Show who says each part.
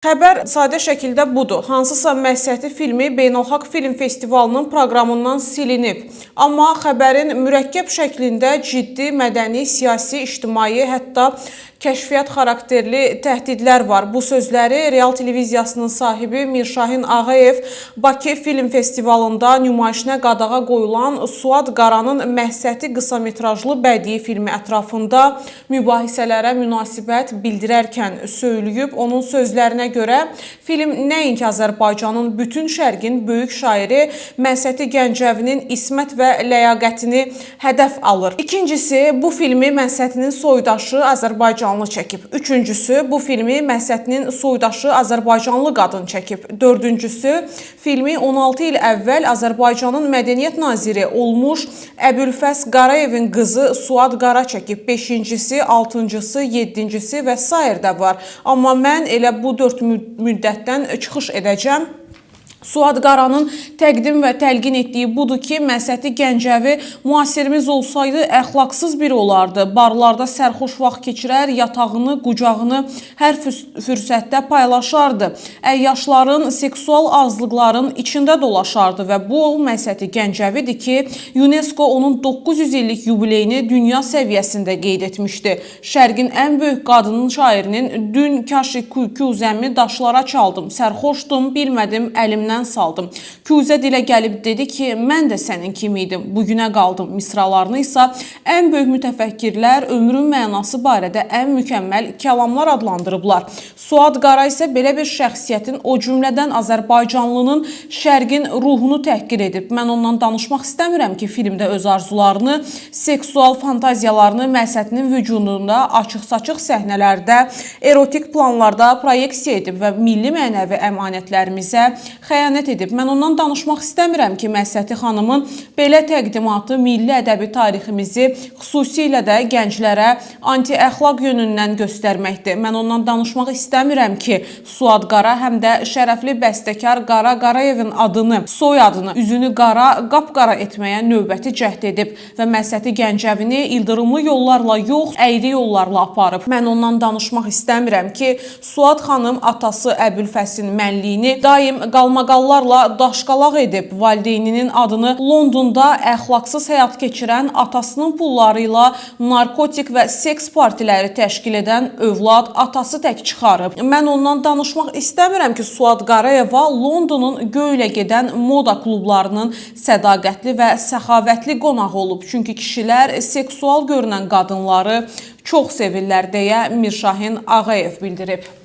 Speaker 1: Xəbər sadə şəkildə budur. Hansısa məsəti filmi Beynəlxalq Film Festivalının proqramından silinib. Amma xəbərin mürəkkəb şəklində ciddi mədəni, siyasi, ictimai, hətta kəşfiyyat xarakterli təhdidlər var. Bu sözləri Real televiziyasının sahibi Mirşahin Ağayev Bakı Film Festivalında nümayişinə qadağa qoyulan Suad Qaranın Məhsəti qısametrajlı bədii filmi ətrafında mübahisələrə münasibət bildirərkən söyləyib. Onun sözlərinə görə film nəinki Azərbaycanın bütün şərqin böyük şairi Məhsəti Gəncəvinin ismət və ləyaqətini hədəf alır. İkincisi, bu filmi Məhsətinin soydaşı Azərbaycanlı çəkib. Üçüncüsü, bu filmi Məhsətinin soydaşı Azərbaycanlı qadın çəkib. Dördüncüsü, filmi 16 il əvvəl Azərbaycanın Mədəniyyət Naziri olmuş Əbülfəz Qarayevin qızı Suad Qara çəkib. Beşincisi, altıncısı, yedincisi və s. də var. Amma mən elə bu 4 müddətdən çıxış edəcəm. Suad Qaranın təqdim və təlqin etdiyi budur ki, Məhsəti Gəncəvi müasirimiz olsaydı əxlaqsız biri olardı. Barlarda sərxoş vaxt keçirər, yatağını, qucağını hər fürsətdə paylaşardı. Əyyaşların, seksual azlıqların içində dolaşardı və bu Məhsəti Gəncəvidir ki, UNESCO onun 900 illik yubileyini dünya səviyyəsində qeyd etmişdi. Şərqin ən böyük qadının şairinin "Dün kaşı küzəmi daşlara çaldım, sərxoşdum, bilmədim, əlimdən saldım. Küzə dilə gəlib dedi ki, mən də sənin kimi idim, bugünə qaldım" misralarını isə ən böyük mütəfəkkirlər ömrün mənası barədə ən mükəmməl kəlamlar adlandırıblar. Suad Qara isə belə bir şəxsiyyətin, o cümlədən Azərbaycanlının şərqin ruhunu təhqir edib. Mən ondan danışmaq istəmirəm ki, filmdə öz arzularını, seksual fantaziyalarını Məhsətinin vücudunda açıq-saçıq səhnələrdə, erotik planlarda proyeksiya edib və milli mənəvi əmanətlərimizə xəyanət edib. Mən ondan danışmaq istəmirəm ki, Məhsəti xanımın belə təqdimatı milli ədəbi tariximizi xüsusilə də gənclərə anti-əxlaq yönündən göstərməkdir. Mən ondan danışmaq istəmirəm ki, Suad Qara həm də şərəfli bəstəkar Qara Qarayevin adını, soyadını, üzünü qara, qapqara etməyə növbəti cəhd edib və Məhsəti Gəncəvini ildırımlı yollarla yox, əyri yollarla aparıb. Mən ondan danışmaq istəmirəm ki, Suad xanım atası Əbülfəsin mənliyini daim qalmaqallarla daşqalaq edib, valideyninin adını Londonda əxlaqsız həyat keçirən, atasının pulları ilə narkotik və seks partiləri təşkil edən övlad atası tək çıxarıb. Mən ondan danışmaq istəmirəm ki, Suad Qarayeva Londonun göylə gedən moda klublarının sədaqətli və səxavətli qonağı olub. Çünki kişilər seksual görünən qadınları çox sevirlər deyə Mirşahin Ağayev bildirib.